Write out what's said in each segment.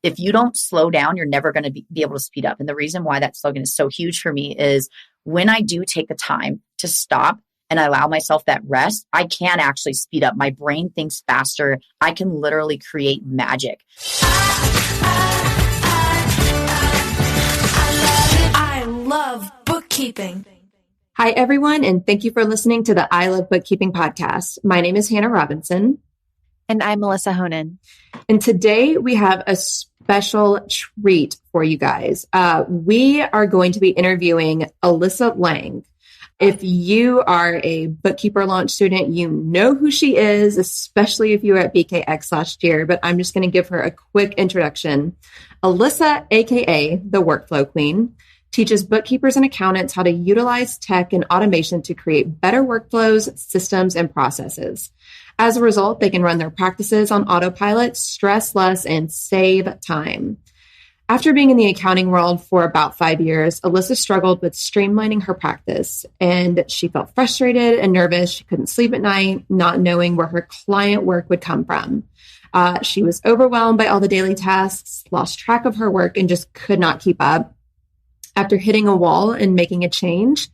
if you don't slow down, you're never going to be able to speed up. And the reason why that slogan is so huge for me is when I do take the time to stop and I allow myself that rest, I can actually speed up. My brain thinks faster. I can literally create magic. I love bookkeeping. Hi, everyone, and thank you for listening to the I Love Bookkeeping podcast. My name is Hannah Robinson. And I'm Melissa Honan. And today we have a special treat for you guys. We are going to be interviewing Alyssa Lang. If you are a bookkeeper launch student, you know who she is, especially if you were at BKX last year, but I'm just going to give her a quick introduction. Alyssa, aka the Workflow Queen, teaches bookkeepers and accountants how to utilize tech and automation to create better workflows, systems, and processes. As a result, they can run their practices on autopilot, stress less, and save time. After being in the accounting world for about 5 years, Alyssa struggled with streamlining her practice, and she felt frustrated and nervous. She couldn't sleep at night, not knowing where her client work would come from. She was overwhelmed by all the daily tasks, lost track of her work, and just could not keep up. After hitting a wall and making a change,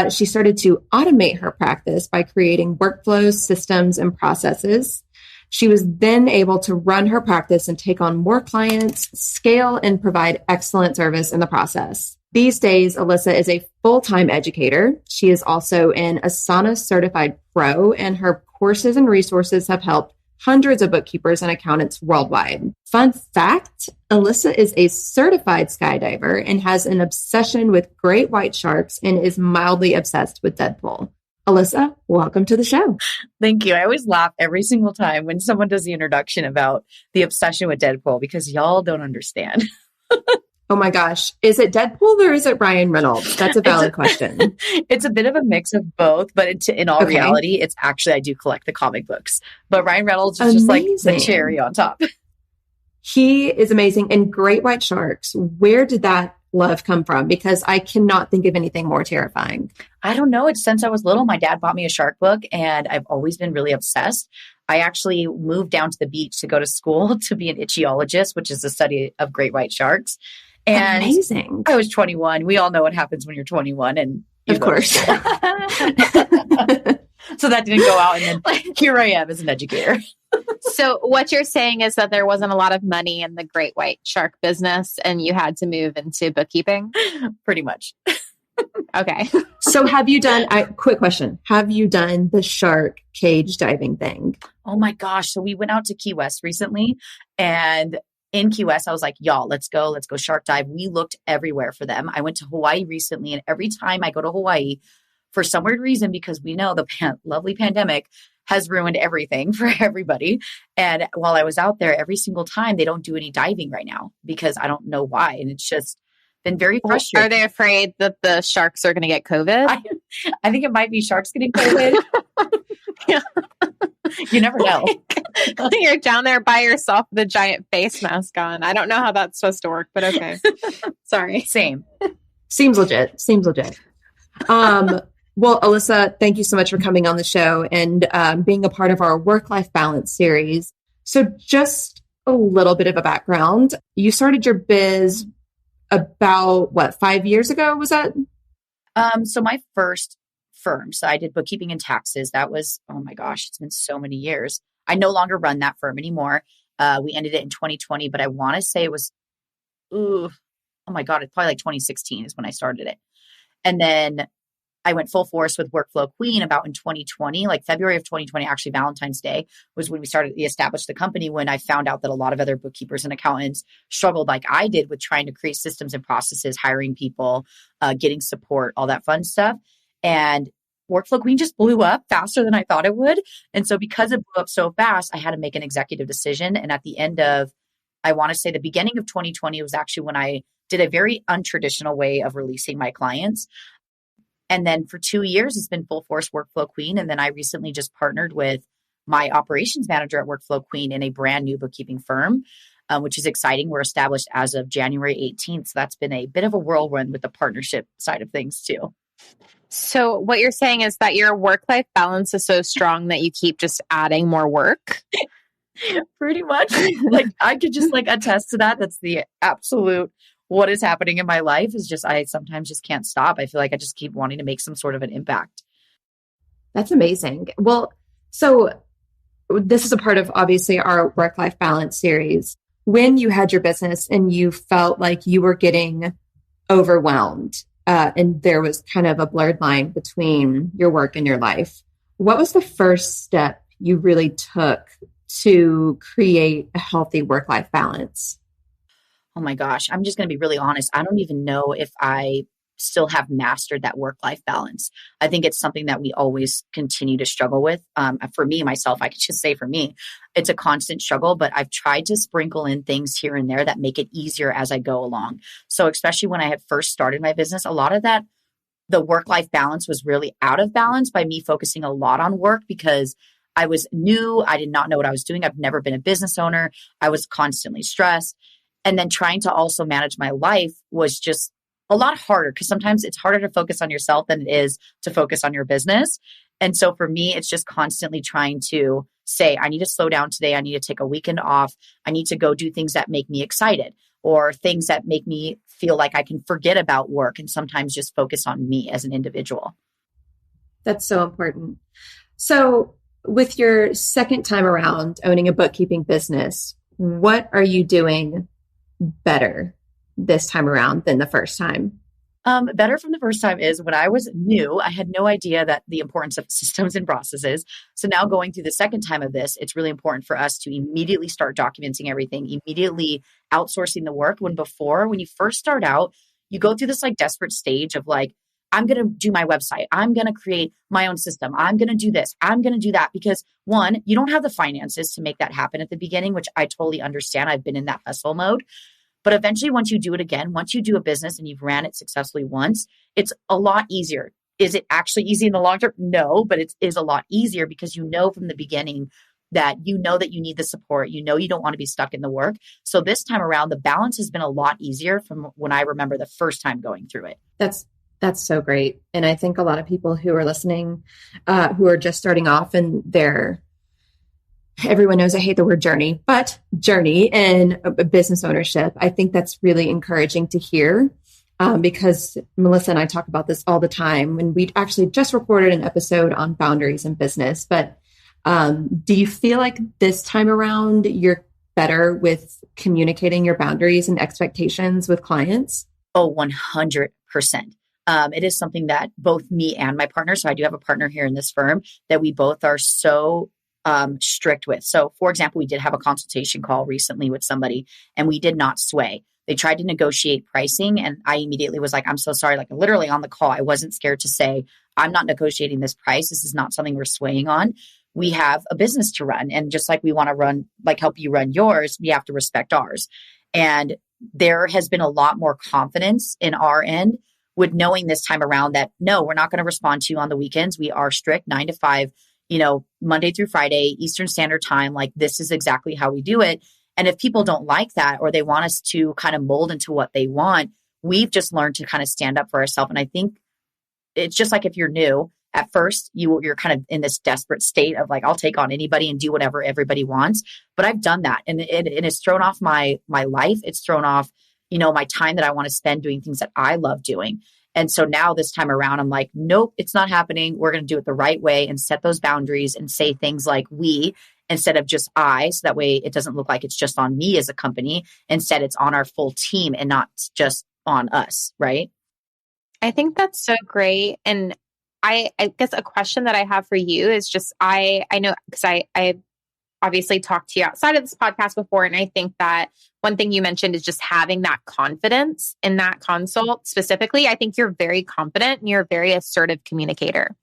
she started to automate her practice by creating workflows, systems, and processes. She was then able to run her practice and take on more clients, scale, and provide excellent service in the process. These days, Alyssa is a full-time educator. She is also an Asana certified pro, and her courses and resources have helped hundreds of bookkeepers and accountants worldwide. Fun fact, Alyssa is a certified skydiver and has an obsession with great white sharks and is mildly obsessed with Deadpool. Alyssa, welcome to the show. Thank you. I always laugh every single time when someone does the introduction about the obsession with Deadpool because y'all don't understand. Oh my gosh. Is it Deadpool or is it Ryan Reynolds? That's a valid question. It's a bit of a mix of both, but in all reality, it's actually, I do collect the comic books. But Ryan Reynolds is just like the cherry on top. He is amazing. And Great White Sharks, where did that love come from? Because I cannot think of anything more terrifying. I don't know. It's since I was little, my dad bought me a shark book and I've always been really obsessed. I actually moved down to the beach to go to school to be an ichthyologist, which is the study of great white sharks. And amazing. I was 21. We all know what happens when you're 21. And of course. So that didn't go out. And then here I am as an educator. So what you're saying is that there wasn't a lot of money in the great white shark business and you had to move into bookkeeping? Pretty much. Okay. So quick question. Have you done the shark cage diving thing? Oh my gosh. So we went out to Key West recently, and in Key West, I was like, y'all, let's go shark dive. We looked everywhere for them. I went to Hawaii recently, and every time I go to Hawaii, for some weird reason, because we know the lovely pandemic has ruined everything for everybody. And while I was out there, every single time, they don't do any diving right now because I don't know why. And it's just been very frustrating. Are they afraid that the sharks are going to get COVID? I think it might be sharks getting COVID. Yeah. You never know. You're down there by yourself with a giant face mask on. I don't know how that's supposed to work, but okay. Sorry. Same. Seems legit. Well, Alyssa, thank you so much for coming on the show and being a part of our work-life balance series. So just a little bit of a background. You started your biz about 5 years ago? Was that? So my first firm. So I did bookkeeping and taxes. That was, oh my gosh, it's been so many years. I no longer run that firm anymore. We ended it in 2020, but I want to say it was, oh my God, it's probably like 2016 is when I started it. And then I went full force with Workflow Queen about in 2020, like February of 2020, actually Valentine's Day was when we established the company, when I found out that a lot of other bookkeepers and accountants struggled like I did with trying to create systems and processes, hiring people, getting support, all that fun stuff. And Workflow Queen just blew up faster than I thought it would. And so because it blew up so fast, I had to make an executive decision. And at the end of, I want to say the beginning of 2020 was actually when I did a very untraditional way of releasing my clients. And then for 2 years, it's been full force Workflow Queen. And then I recently just partnered with my operations manager at Workflow Queen in a brand new bookkeeping firm, which is exciting. We're established as of January 18th. So that's been a bit of a whirlwind with the partnership side of things too. So what you're saying is that your work-life balance is so strong that you keep just adding more work? Pretty much. Like I could just like attest to that. That's the absolute what is happening in my life is just I sometimes just can't stop. I feel like I just keep wanting to make some sort of an impact. That's amazing. Well, so this is a part of obviously our work-life balance series. When you had your business and you felt like you were getting overwhelmed, and there was kind of a blurred line between your work and your life, what was the first step you really took to create a healthy work-life balance? Oh my gosh, I'm just going to be really honest. I don't even know if I still have mastered that work-life balance. I think it's something that we always continue to struggle with. For me, myself, I could just say for me, it's a constant struggle, but I've tried to sprinkle in things here and there that make it easier as I go along. So especially when I had first started my business, a lot of that, the work-life balance was really out of balance by me focusing a lot on work because I was new. I did not know what I was doing. I've never been a business owner. I was constantly stressed. And then trying to also manage my life was just a lot harder because sometimes it's harder to focus on yourself than it is to focus on your business. And so for me, it's just constantly trying to say, I need to slow down today. I need to take a weekend off. I need to go do things that make me excited or things that make me feel like I can forget about work and sometimes just focus on me as an individual. That's so important. So with your second time around owning a bookkeeping business, what are you doing better this time around than the first time? Better from the first time is when I was new, I had no idea that the importance of systems and processes. So now going through the second time of this, it's really important for us to immediately start documenting everything, immediately outsourcing the work. When before, when you first start out, you go through this like desperate stage of like, I'm going to do my website. I'm going to create my own system. I'm going to do this. I'm going to do that because one, you don't have the finances to make that happen at the beginning, which I totally understand. I've been in that hustle mode. But eventually, once you do it again, once you do a business and you've ran it successfully once, it's a lot easier. Is it actually easy in the long term? No, but it is a lot easier because you know from the beginning that you know that you need the support. You know you don't want to be stuck in the work. So this time around, the balance has been a lot easier from when I remember the first time going through it. That's so great. And I think a lot of people who are listening, who are just starting off and everyone knows I hate the word journey, but journey in business ownership. I think that's really encouraging to hear because Melissa and I talk about this all the time. And we actually just recorded an episode on boundaries in business. But do you feel like this time around you're better with communicating your boundaries and expectations with clients? Oh, 100%. It is something that both me and my partner, so I do have a partner here in this firm, that we both are so strict with. So for example, we did have a consultation call recently with somebody and we did not sway. They tried to negotiate pricing and I immediately was like, I'm so sorry. Like literally on the call, I wasn't scared to say, I'm not negotiating this price. This is not something we're swaying on. We have a business to run. And just like we want to run, like help you run yours, we have to respect ours. And there has been a lot more confidence in our end with knowing this time around that, no, we're not going to respond to you on the weekends. We are strict 9 to 5, Monday through Friday, Eastern Standard Time. Like this is exactly how we do it. And if people don't like that, or they want us to kind of mold into what they want, we've just learned to kind of stand up for ourselves. And I think it's just like if you're new at first, you're kind of in this desperate state of like, I'll take on anybody and do whatever everybody wants. But I've done that. And it's thrown off my life. It's thrown off, my time that I want to spend doing things that I love doing. And so now this time around, I'm like, nope, it's not happening. We're going to do it the right way and set those boundaries and say things like we instead of just I. So that way it doesn't look like it's just on me as a company. Instead, it's on our full team and not just on us. Right. I think that's so great. And I guess a question that I have for you is just, I know, because I obviously talked to you outside of this podcast before. And I think that one thing you mentioned is just having that confidence in that consult specifically. I think you're very confident and you're a very assertive communicator.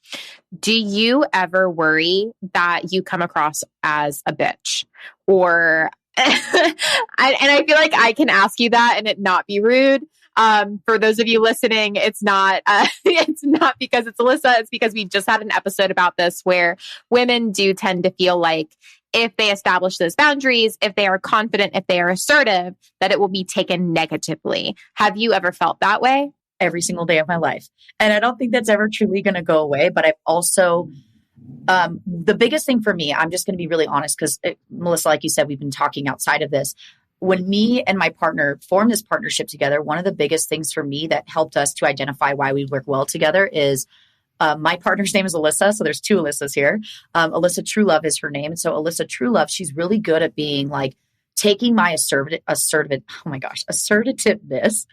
Do you ever worry that you come across as a bitch or, and I feel like I can ask you that and it not be rude. For those of you listening, it's not because it's Alyssa. It's because we just had an episode about this where women do tend to feel like if they establish those boundaries, if they are confident, if they are assertive, that it will be taken negatively. Have you ever felt that way? Every single day of my life. And I don't think that's ever truly going to go away. But I've also The biggest thing for me, I'm just going to be really honest because Melissa, like you said, we've been talking outside of this. When me and my partner formed this partnership together, one of the biggest things for me that helped us to identify why we work well together is my partner's name is Alyssa. So there's two Alyssas here. Alyssa Truelove is her name. And so Alyssa Truelove, she's really good at being like taking my assertiveness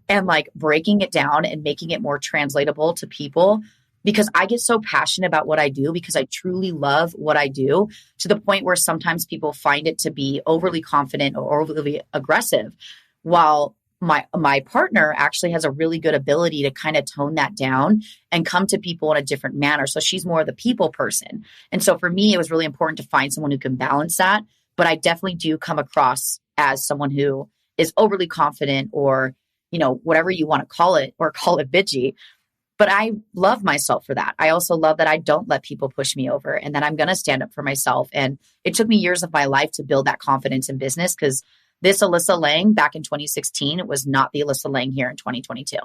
and like breaking it down and making it more translatable to people. Because I get so passionate about what I do because I truly love what I do to the point where sometimes people find it to be overly confident or overly aggressive, while my partner actually has a really good ability to kind of tone that down and come to people in a different manner. So she's more of the people person. And so for me, it was really important to find someone who can balance that. But I definitely do come across as someone who is overly confident or, whatever you want to call it, or call it bitchy. But I love myself for that. I also love that I don't let people push me over and that I'm going to stand up for myself. And it took me years of my life to build that confidence in business because this Alyssa Lang back in 2016, it was not the Alyssa Lang here in 2022.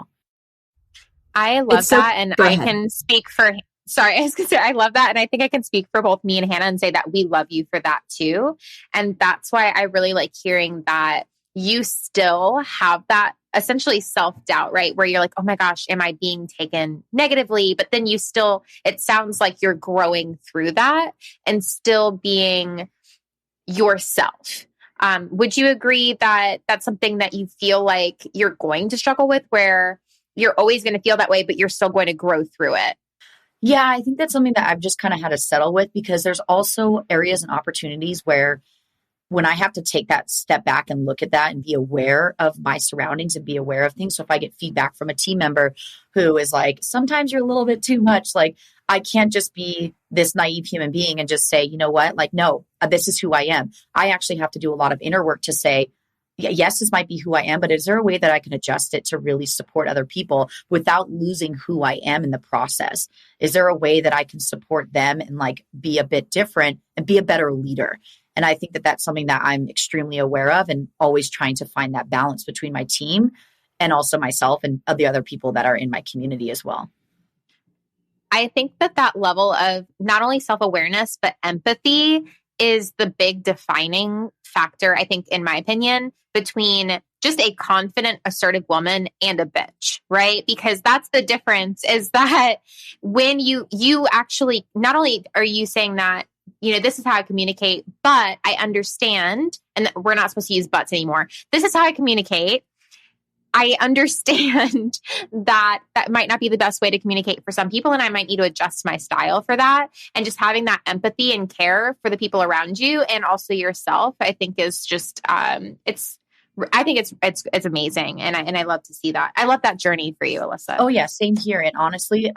I love that. And I can speak for, I was going to say, I love that. And I think I can speak for both me and Hannah and say that we love you for that too. And that's why I really like hearing that you still have that essentially self-doubt, right? Where you're like, oh my gosh, am I being taken negatively? But then you still, it sounds like you're growing through that and still being yourself. Would you agree that that's something that you feel like you're going to struggle with, where you're always going to feel that way, but you're still going to grow through it? Yeah, I think that's something that I've just kind of had to settle with because there's also areas and opportunities where when I have to take that step back and look at that and be aware of my surroundings and be aware of things. So if I get feedback from a team member who is like, sometimes you're a little bit too much, like I can't just be this naive human being and just say, you know what, like, no, this is who I am. I actually have to do a lot of inner work to say, yes, this might be who I am, but is there a way that I can adjust it to really support other people without losing who I am in the process? Is there a way that I can support them and like be a bit different and be a better leader? And I think that that's something that I'm extremely aware of and always trying to find that balance between my team and also myself and the other people that are in my community as well. I think that level of not only self-awareness, but empathy is the big defining factor, I think, in my opinion, between just a confident, assertive woman and a bitch, right? Because that's the difference, is that when you actually, not only are you saying that, this is how I communicate, but I understand, and we're not supposed to use buts anymore. This is how I communicate. I understand that might not be the best way to communicate for some people, and I might need to adjust my style for that. And just having that empathy and care for the people around you and also yourself, I think is just, it's amazing. And I love to see that. I love that journey for you, Alyssa. Oh yeah. Same here. And honestly,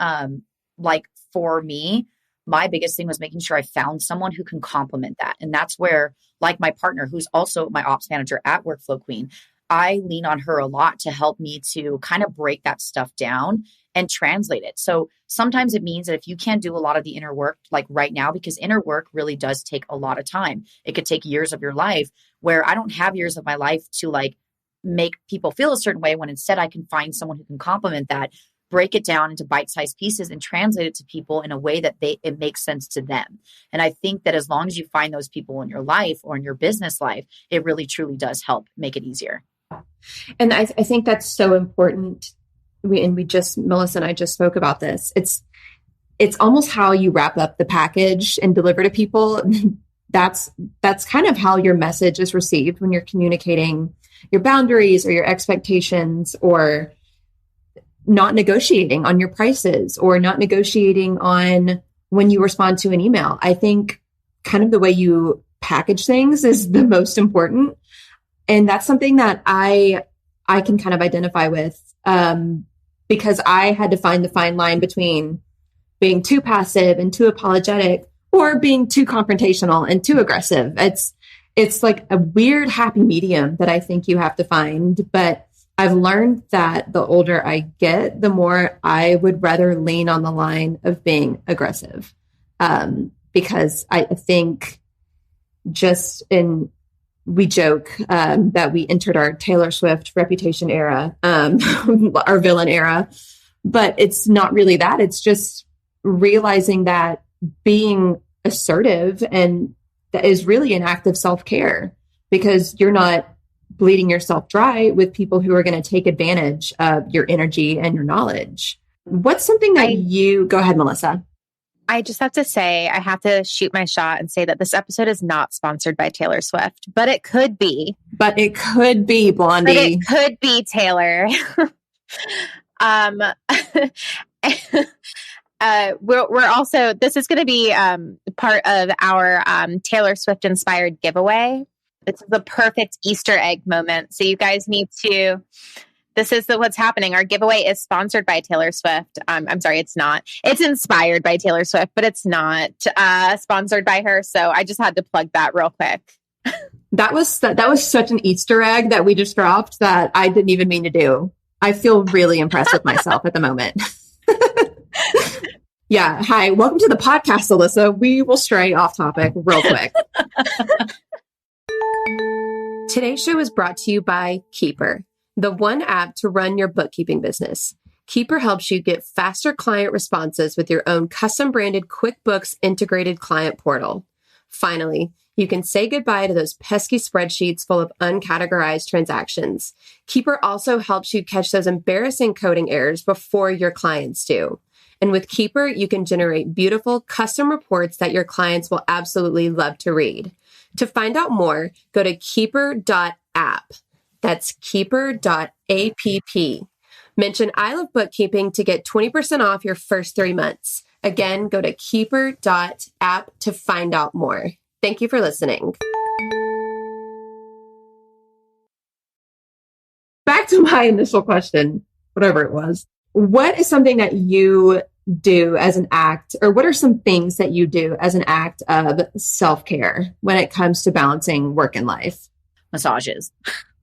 like for me, my biggest thing was making sure I found someone who can complement that. And that's where, like my partner, who's also my ops manager at Workflow Queen, I lean on her a lot to help me to kind of break that stuff down and translate it. So sometimes it means that if you can't do a lot of the inner work, like right now, because inner work really does take a lot of time. It could take years of your life, where I don't have years of my life to like make people feel a certain way, when instead I can find someone who can complement that, break it down into bite-sized pieces and translate it to people in a way that it makes sense to them. And I think that as long as you find those people in your life or in your business life, it really truly does help make it easier. And I think that's so important. Melissa and I just spoke about this. It's almost how you wrap up the package and deliver to people. That's kind of how your message is received when you're communicating your boundaries or your expectations, or not negotiating on your prices, or not negotiating on when you respond to an email. I think kind of the way you package things is the most important. And that's something that I can kind of identify with, because I had to find the fine line between being too passive and too apologetic, or being too confrontational and too aggressive. It's like a weird happy medium that I think you have to find. But I've learned that the older I get, the more I would rather lean on the line of being aggressive, because I think we joke that we entered our Taylor Swift reputation era, our villain era, but it's not really that. It's just realizing that being assertive, and that is really an act of self-care because you're not bleeding yourself dry with people who are going to take advantage of your energy and your knowledge. What's something that go ahead, Melissa. I just have to say, I have to shoot my shot and say that this episode is not sponsored by Taylor Swift, but it could be. But it could be, Blondie. But it could be, Taylor. We're also, this is going to be part of our Taylor Swift inspired giveaway. It's the perfect Easter egg moment. So you guys need to, this is what's happening. Our giveaway is sponsored by Taylor Swift. I'm sorry, it's not. It's inspired by Taylor Swift, but it's not sponsored by her. So I just had to plug that real quick. That was such an Easter egg that we just dropped that I didn't even mean to do. I feel really impressed with myself at the moment. Yeah. Hi, welcome to the podcast, Alyssa. We will stray off topic real quick. Today's show is brought to you by Keeper, the one app to run your bookkeeping business. Keeper helps you get faster client responses with your own custom branded QuickBooks integrated client portal. Finally, you can say goodbye to those pesky spreadsheets full of uncategorized transactions. Keeper also helps you catch those embarrassing coding errors before your clients do. And with Keeper, you can generate beautiful custom reports that your clients will absolutely love to read. To find out more, go to keeper.app. That's keeper.app. Mention I Love Bookkeeping to get 20% off your first 3 months. Again, go to keeper.app to find out more. Thank you for listening. Back to my initial question, whatever it was. What is something that you do as an act, or what are some things that you do as an act of self-care when it comes to balancing work and life? Massages.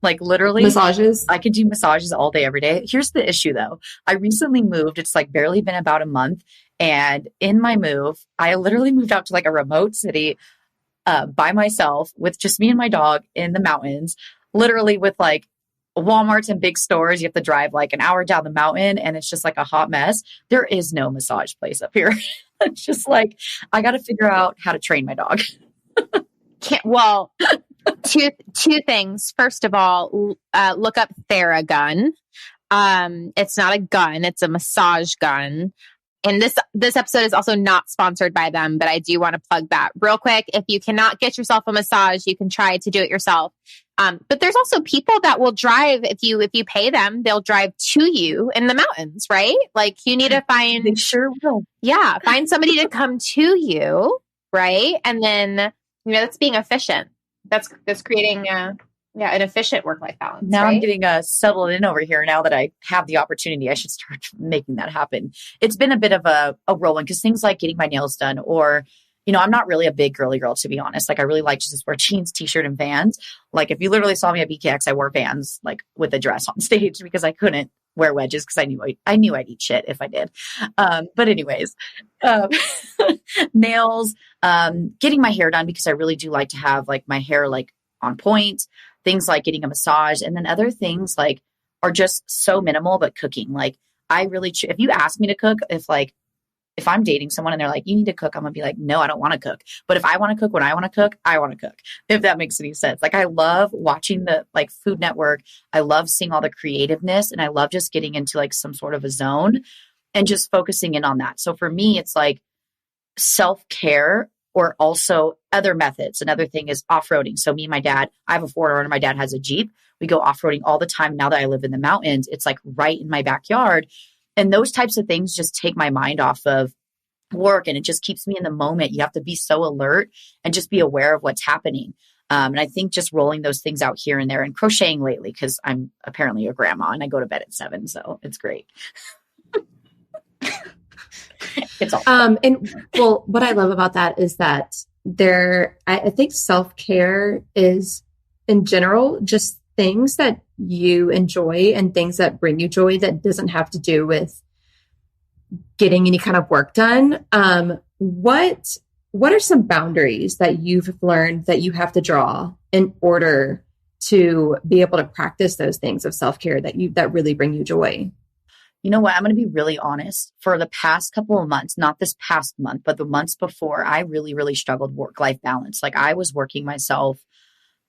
Like literally massages. I could do massages all day, every day. Here's the issue though. I recently moved. It's like barely been about a month. And in my move, I literally moved out to like a remote city by myself with just me and my dog in the mountains, literally with like Walmarts and big stores. You have to drive like an hour down the mountain and it's just like a hot mess. There is no massage place up here. It's just like, I got to figure out how to train my dog. Two things. First of all, look up Theragun. It's not a gun, it's a massage gun. And this episode is also not sponsored by them, but I do want to plug that real quick. If you cannot get yourself a massage, you can try to do it yourself. But there's also people that will drive, if you pay them, they'll drive to you in the mountains, right? Like you need to find, They sure will. Yeah, find somebody to come to you, right? And then, that's being efficient. That's creating an efficient work-life balance. Now right? I'm getting settled in over here. Now that I have the opportunity, I should start making that happen. It's been a bit of a whirlwind because things like getting my nails done, or, I'm not really a big girly girl, to be honest. Like I really like to just wear jeans, t-shirt, and Vans. Like if you literally saw me at BKX, I wore Vans like with a dress on stage because I couldn't wear wedges because I knew I'd eat shit if I did. But anyways, nails, getting my hair done because I really do like to have like my hair like on point. Things like getting a massage, and then other things like are just so minimal, but cooking. Like I really, if you ask me to cook, if I'm dating someone and they're like, you need to cook, I'm gonna be like, no, I don't want to cook. But if I want to cook when I want to cook, I want to cook. If that makes any sense. Like I love watching the like Food Network. I love seeing all the creativeness, and I love just getting into like some sort of a zone and just focusing in on that. So for me, it's like self-care, or also other methods. Another thing is off-roading. So me and my dad, I have a 4Runner and my dad has a Jeep. We go off-roading all the time. Now that I live in the mountains, it's like right in my backyard. And those types of things just take my mind off of work, and it just keeps me in the moment. You have to be so alert and just be aware of what's happening. And I think just rolling those things out here and there, and crocheting lately, because I'm apparently a grandma and I go to bed at 7. So it's great. It's all what I love about that is that I think self-care is in general just things that you enjoy and things that bring you joy that doesn't have to do with getting any kind of work done. What are some boundaries that you've learned that you have to draw in order to be able to practice those things of self-care that really bring you joy? You know what? I'm going to be really honest. For the past couple of months, not this past month, but the months before, I really, really struggled work-life balance. Like I was working myself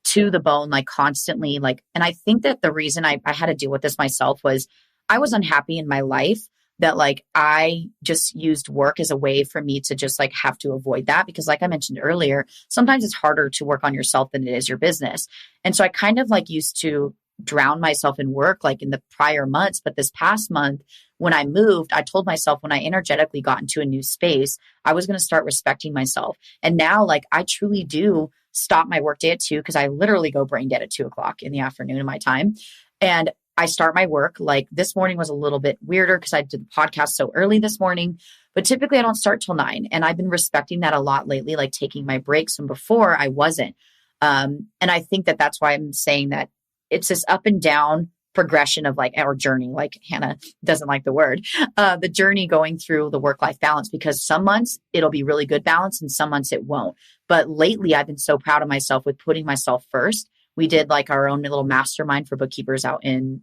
to the bone, like constantly, like, and I think that the reason I had to deal with this myself was I was unhappy in my life, that like I just used work as a way for me to just like have to avoid that. Because like I mentioned earlier, sometimes it's harder to work on yourself than it is your business. And so I kind of like used to drown myself in work like in the prior months. But this past month, when I moved, I told myself when I energetically got into a new space, I was going to start respecting myself. And now like I truly do stop my workday at 2 because I literally go brain dead at 2 o'clock in the afternoon in my time. And I start my work like this morning was a little bit weirder because I did the podcast so early this morning, but typically I don't start till 9. And I've been respecting that a lot lately, like taking my breaks. And before I wasn't. And I think that that's why I'm saying that it's this up and down progression of like our journey, like Hannah doesn't like the word, the journey going through the work-life balance, because some months it'll be really good balance and some months it won't. But lately I've been so proud of myself with putting myself first. We did like our own little mastermind for bookkeepers out in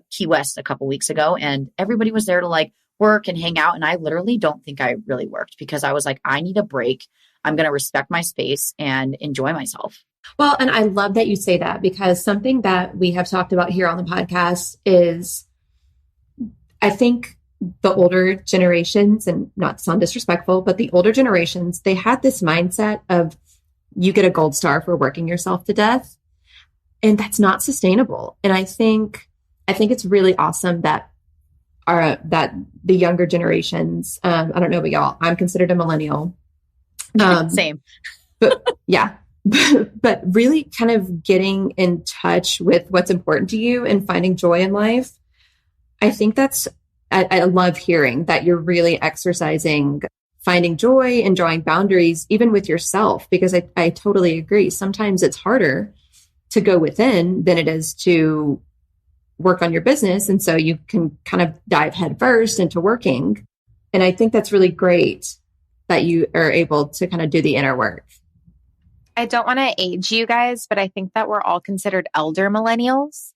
Key West a couple weeks ago, and everybody was there to like work and hang out. And I literally don't think I really worked because I was like, I need a break. I'm going to respect my space and enjoy myself. Well, and I love that you say that, because something that we have talked about here on the podcast is I think the older generations, and not to sound disrespectful, but the older generations, they had this mindset of you get a gold star for working yourself to death. And that's not sustainable. And I think it's really awesome that that the younger generations, I don't know about y'all, I'm considered a millennial. Same. But yeah. But really kind of getting in touch with what's important to you and finding joy in life. I think I love hearing that you're really exercising, finding joy, enjoying boundaries, even with yourself, because I totally agree. Sometimes it's harder to go within than it is to work on your business. And so you can kind of dive headfirst into working. And I think that's really great that you are able to kind of do the inner work. I don't want to age you guys, but I think that we're all considered elder millennials.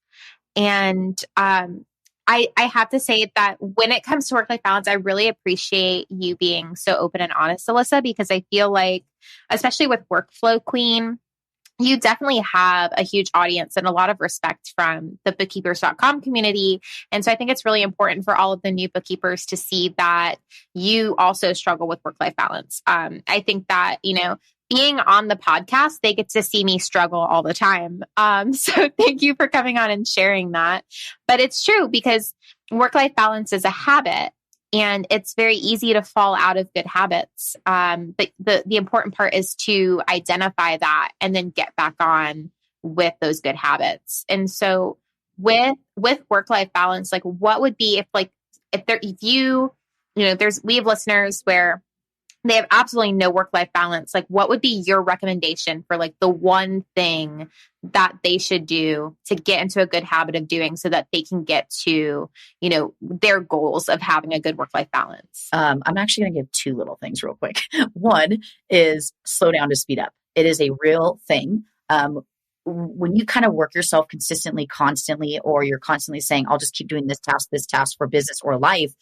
And I have to say that when it comes to work-life balance, I really appreciate you being so open and honest, Alyssa, because I feel like, especially with Workflow Queen, you definitely have a huge audience and a lot of respect from the bookkeepers.com community. And so I think it's really important for all of the new bookkeepers to see that you also struggle with work-life balance. I think that, being on the podcast, they get to see me struggle all the time. So thank you for coming on and sharing that. But it's true, because work-life balance is a habit. And it's very easy to fall out of good habits. But the important part is to identify that and then get back on with those good habits. And so with work-life balance, like what would be we have listeners where they have absolutely no work-life balance. Like what would be your recommendation for like the one thing that they should do to get into a good habit of doing so that they can get to, their goals of having a good work-life balance? I'm actually going to give 2 little things real quick. One is slow down to speed up. It is a real thing. When you kind of work yourself consistently, constantly, or you're constantly saying, I'll just keep doing this task for business or life.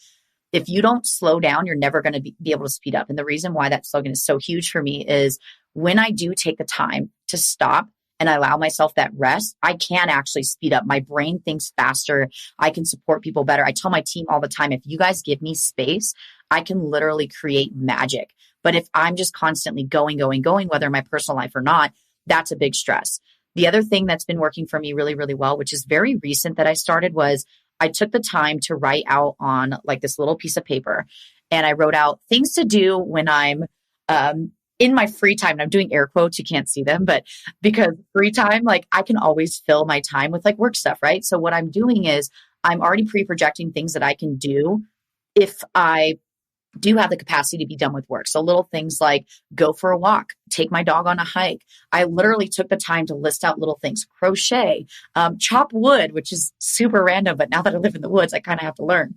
If you don't slow down, you're never going to be able to speed up. And the reason why that slogan is so huge for me is when I do take the time to stop and I allow myself that rest, I can actually speed up. My brain thinks faster. I can support people better. I tell my team all the time, if you guys give me space, I can literally create magic. But if I'm just constantly going, whether in my personal life or not, that's a big stress. The other thing that's been working for me really, really well, which is very recent that I started, was I took the time to write out on like this little piece of paper, and I wrote out things to do when I'm in my free time. And I'm doing air quotes. You can't see them, but because free time, like I can always fill my time with like work stuff, right? So what I'm doing is I'm already pre-projecting things that I can do if I do have the capacity to be done with work. So little things like go for a walk, take my dog on a hike. I literally took the time to list out little things, crochet, chop wood, which is super random, but now that I live in the woods, I kind of have to learn,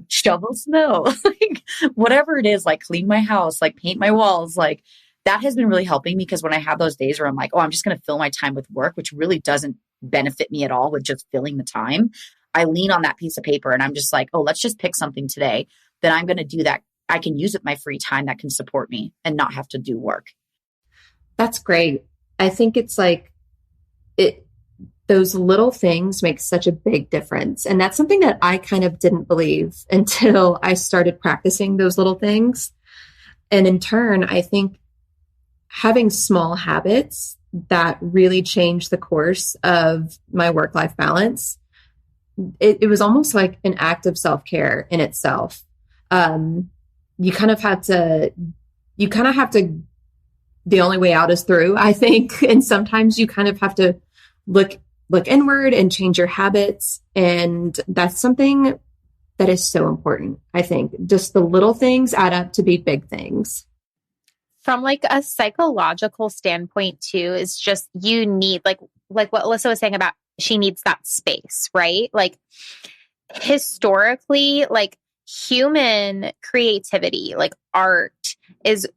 shovel snow, like whatever it is, like clean my house, like paint my walls, like that has been really helping, because when I have those days where I'm like, oh, I'm just going to fill my time with work, which really doesn't benefit me at all with just filling the time. I lean on that piece of paper and I'm just like, oh, let's just pick something today. Then I'm going to do that. I can use it my free time that can support me and not have to do work. That's great. I think it's like those little things make such a big difference. And that's something that I kind of didn't believe until I started practicing those little things. And in turn, I think having small habits that really changed the course of my work-life balance, it was almost like an act of self-care in itself. You kind of have to, the only way out is through, I think. And sometimes you kind of have to look inward and change your habits. And that's something that is so important. I think just the little things add up to be big things. From like a psychological standpoint too, is just you need like what Alyssa was saying about she needs that space, right? Like historically, like human creativity, like art is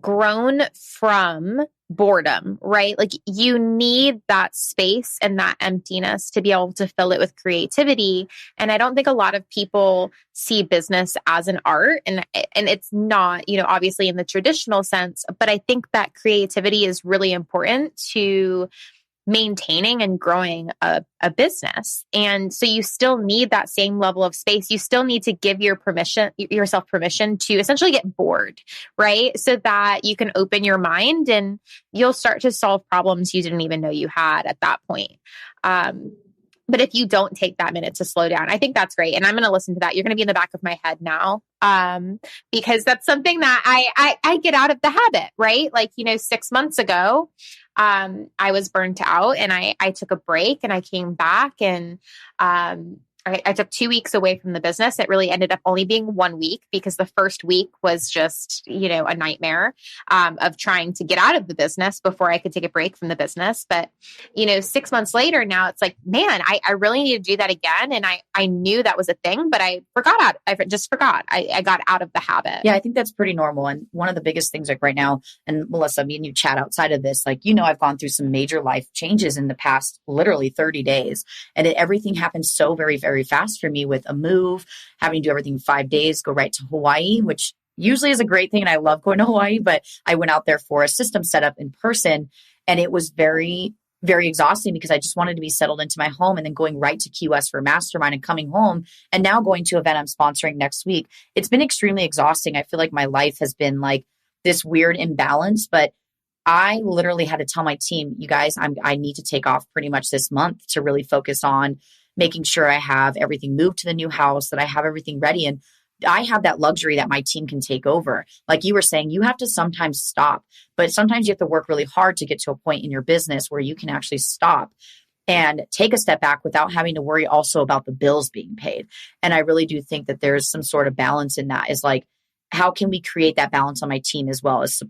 grown from boredom, right? Like you need that space and that emptiness to be able to fill it with creativity. And I don't think a lot of people see business as an art, and it's not, you know, obviously in the traditional sense, but I think that creativity is really important to maintaining and growing a business. And so you still need that same level of space. You still need to give yourself permission to essentially get bored, right? So that you can open your mind and you'll start to solve problems you didn't even know you had at that point. But if you don't take that minute to slow down, I think that's great. And I'm going to listen to that. You're going to be in the back of my head now. Because that's something that I get out of the habit, right? Like, 6 months ago, I was burnt out and I took a break and I came back and, I took 2 weeks away from the business. It really ended up only being 1 week because the first week was just, a nightmare, of trying to get out of the business before I could take a break from the business. But, 6 months later now it's like, man, I really need to do that again. And I knew that was a thing, but I just forgot. I got out of the habit. Yeah, I think that's pretty normal. And one of the biggest things like right now, and Melissa, me and you chat outside of this, like, I've gone through some major life changes in the past, literally 30 days. And everything happened so very, very fast for me with a move, having to do everything in 5 days, go right to Hawaii, which usually is a great thing. And I love going to Hawaii, but I went out there for a system setup in person. And it was very, very exhausting because I just wanted to be settled into my home and then going right to Key West for mastermind and coming home and now going to an event I'm sponsoring next week. It's been extremely exhausting. I feel like my life has been like this weird imbalance, but I literally had to tell my team, you guys, I need to take off pretty much this month to really focus on making sure I have everything moved to the new house, that I have everything ready. And I have that luxury that my team can take over. Like you were saying, you have to sometimes stop, but sometimes you have to work really hard to get to a point in your business where you can actually stop and take a step back without having to worry also about the bills being paid. And I really do think that there's some sort of balance in that, is like, how can we create that balance on my team as well as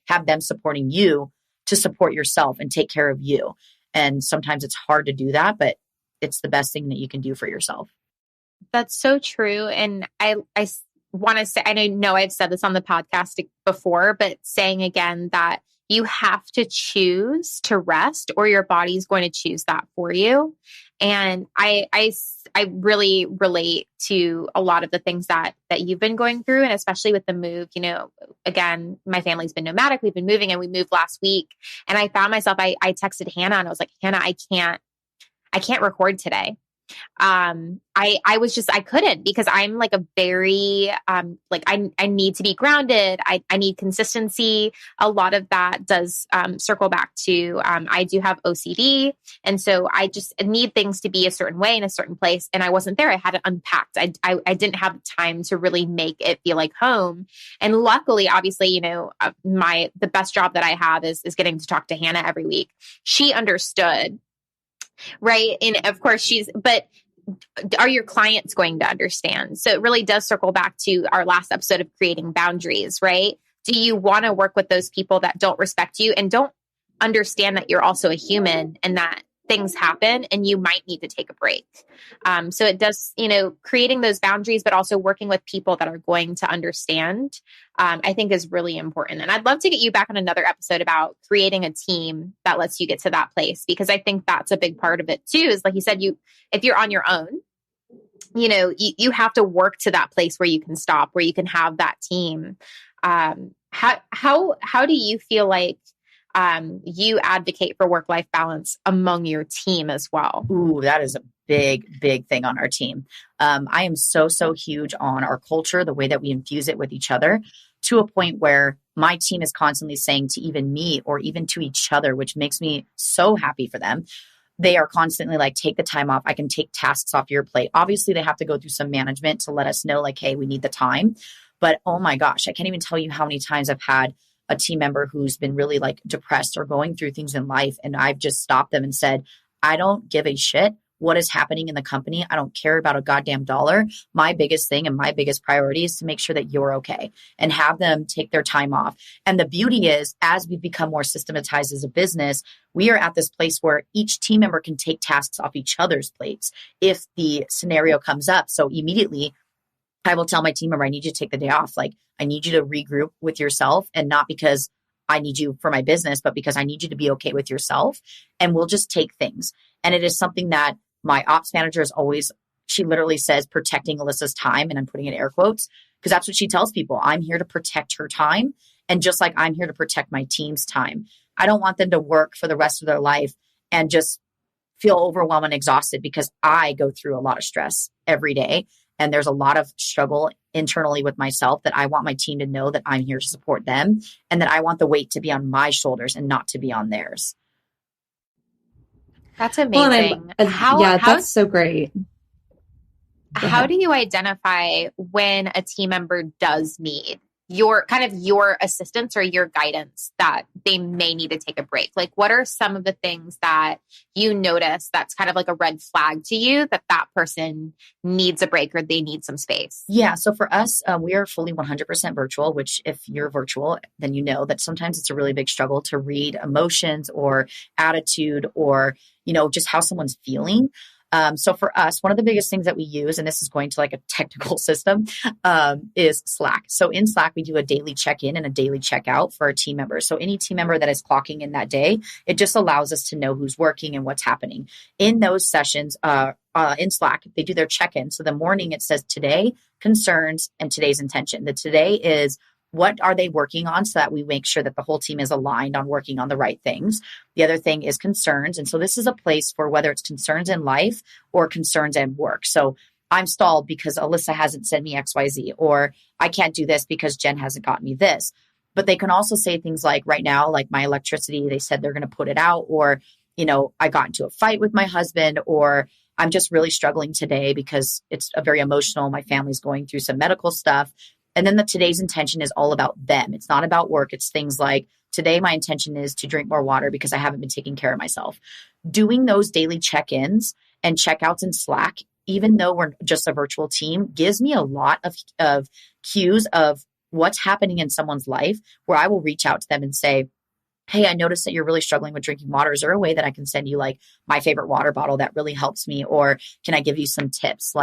have them supporting you to support yourself and take care of you. And sometimes it's hard to do that, but it's the best thing that you can do for yourself. That's so true. And I want to say, I know I've said this on the podcast before, but saying again that you have to choose to rest or your body's going to choose that for you. And I really relate to a lot of the things that you've been going through. And especially with the move, again, my family's been nomadic. We've been moving and we moved last week. And I found myself, I texted Hannah and I was like, Hannah, I can't record today. I couldn't, because I'm like a very, I need to be grounded. I need consistency. A lot of that does, circle back to, I do have OCD. And so I just need things to be a certain way in a certain place. And I wasn't there. I had it unpacked. I didn't have time to really make it feel like home. And luckily, obviously, the best job that I have is getting to talk to Hannah every week. She understood. Right. And of course but are your clients going to understand? So it really does circle back to our last episode of creating boundaries, right? Do you want to work with those people that don't respect you and don't understand that you're also a human and that things happen and you might need to take a break? So it does, creating those boundaries, but also working with people that are going to understand, I think is really important. And I'd love to get you back on another episode about creating a team that lets you get to that place, because I think that's a big part of it too, is like you said, if you're on your own, you have to work to that place where you can stop, where you can have that team. How do you feel like you advocate for work-life balance among your team as well? Ooh, that is a big, big thing on our team. I am so huge on our culture, the way that we infuse it with each other, to a point where my team is constantly saying to even me or even to each other, which makes me so happy for them. They are constantly like, take the time off. I can take tasks off your plate. Obviously, they have to go through some management to let us know like, hey, we need the time. But oh my gosh, I can't even tell you how many times I've had a team member who's been really like depressed or going through things in life. And I've just stopped them and said, I don't give a shit what is happening in the company. I don't care about a goddamn dollar. My biggest thing and my biggest priority is to make sure that you're okay, and have them take their time off. And the beauty is, as we've become more systematized as a business, we are at this place where each team member can take tasks off each other's plates if the scenario comes up. So immediately I will tell my team member, I need you to take the day off. Like, I need you to regroup with yourself, and not because I need you for my business, but because I need you to be okay with yourself. And we'll just take things. And it is something that my ops manager is always, she literally says, protecting Alyssa's time. And I'm putting in air quotes because that's what she tells people. I'm here to protect her time. And just like I'm here to protect my team's time. I don't want them to work for the rest of their life and just feel overwhelmed and exhausted, because I go through a lot of stress every day. And there's a lot of struggle internally with myself that I want my team to know that I'm here to support them, and that I want the weight to be on my shoulders and not to be on theirs. That's amazing. Well, that's so great. How do you identify when a team member does need your assistance or your guidance, that they may need to take a break? Like, what are some of the things that you notice that's kind of like a red flag to you that person needs a break or they need some space? Yeah. So for us, we are fully 100% virtual, which if you're virtual, then you know that sometimes it's a really big struggle to read emotions or attitude or, just how someone's feeling. So for us, one of the biggest things that we use, and this is going to like a technical system, is Slack. So in Slack, we do a daily check-in and a daily check-out for our team members. So any team member that is clocking in that day, it just allows us to know who's working and what's happening. In those sessions, in Slack, they do their check-in. So the morning it says today, concerns, and today's intention. The today is, what are they working on, so that we make sure that the whole team is aligned on working on the right things. The other thing is concerns. And so this is a place for whether it's concerns in life or concerns at work. So I'm stalled because Alyssa hasn't sent me XYZ, or I can't do this because Jen hasn't gotten me this. But they can also say things like, right now, like my electricity, they said they're going to put it out, or, I got into a fight with my husband, or I'm just really struggling today because it's a very emotional. My family's going through some medical stuff. And then the today's intention is all about them. It's not about work. It's things like, today my intention is to drink more water because I haven't been taking care of myself. Doing those daily check-ins and checkouts in Slack, even though we're just a virtual team, gives me a lot of cues of what's happening in someone's life, where I will reach out to them and say, hey, I noticed that you're really struggling with drinking water. Is there a way that I can send you like my favorite water bottle that really helps me? Or can I give you some tips?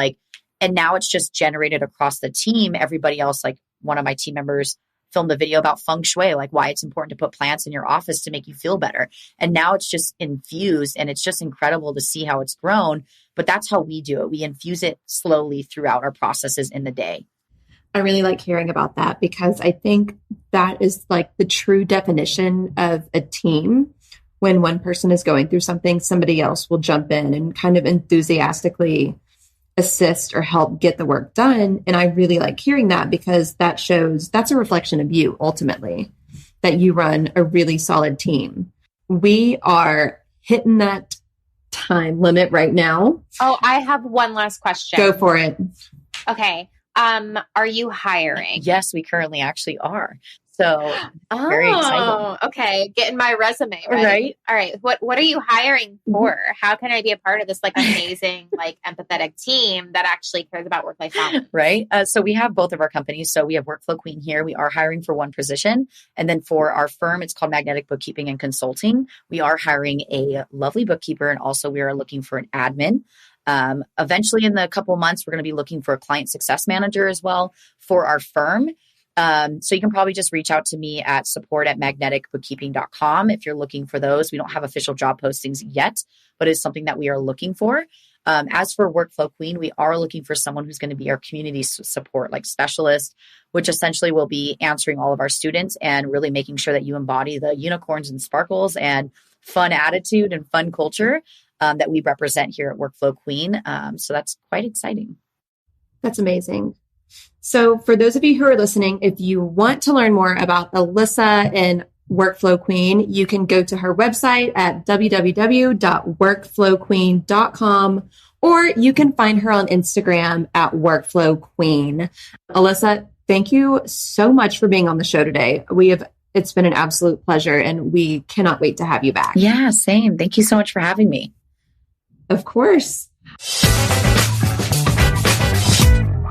And now it's just generated across the team. Everybody else, like one of my team members filmed a video about feng shui, like why it's important to put plants in your office to make you feel better. And now it's just infused, and it's just incredible to see how it's grown. But that's how we do it. We infuse it slowly throughout our processes in the day. I really like hearing about that, because I think that is like the true definition of a team. When one person is going through something, somebody else will jump in and kind of enthusiastically assist or help get the work done. And I really like hearing that, because that's a reflection of you ultimately, that you run a really solid team. We are hitting that time limit right now. Oh, I have one last question. Go for it. Okay. Are you hiring? Yes, we currently actually are. So very excited. Okay. Getting my resume ready. Right. All right. What are you hiring for? How can I be a part of this like amazing, like empathetic team that actually cares about work-life balance? Right. So we have both of our companies. So we have Workflow Queen here. We are hiring for one position. And then for our firm, it's called Magnetic Bookkeeping and Consulting. We are hiring a lovely bookkeeper. And also we are looking for an admin. Eventually in the couple months, we're going to be looking for a client success manager as well for our firm. So you can probably just reach out to me at support@magneticbookkeeping.com if you're looking for those. We don't have official job postings yet, but it's something that we are looking for. As for Workflow Queen, we are looking for someone who's going to be our community support, like specialist, which essentially will be answering all of our students and really making sure that you embody the unicorns and sparkles and fun attitude and fun culture that we represent here at Workflow Queen. So that's quite exciting. That's amazing. So for those of you who are listening, if you want to learn more about Alyssa and Workflow Queen, you can go to her website at www.workflowqueen.com, or you can find her on Instagram at Workflow Queen. Alyssa, thank you so much for being on the show today. It's been an absolute pleasure, and we cannot wait to have you back. Yeah, same. Thank you so much for having me. Of course.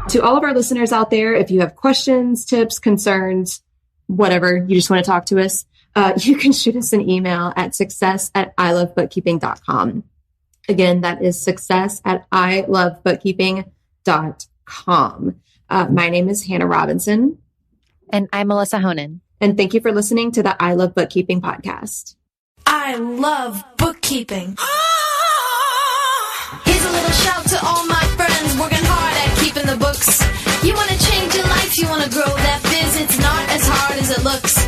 To all of our listeners out there, if you have questions, tips, concerns, whatever, you just want to talk to us, you can shoot us an email at success@ilovebookkeeping.com. Again, that is success@ilovebookkeeping.com. My name is Hannah Robinson. And I'm Melissa Honan. And thank you for listening to the I Love Bookkeeping podcast. I love bookkeeping. Here's a little shout to all my friends working hard at keeping the books. You want to change your life, you want to grow that biz, it's not as hard as it looks.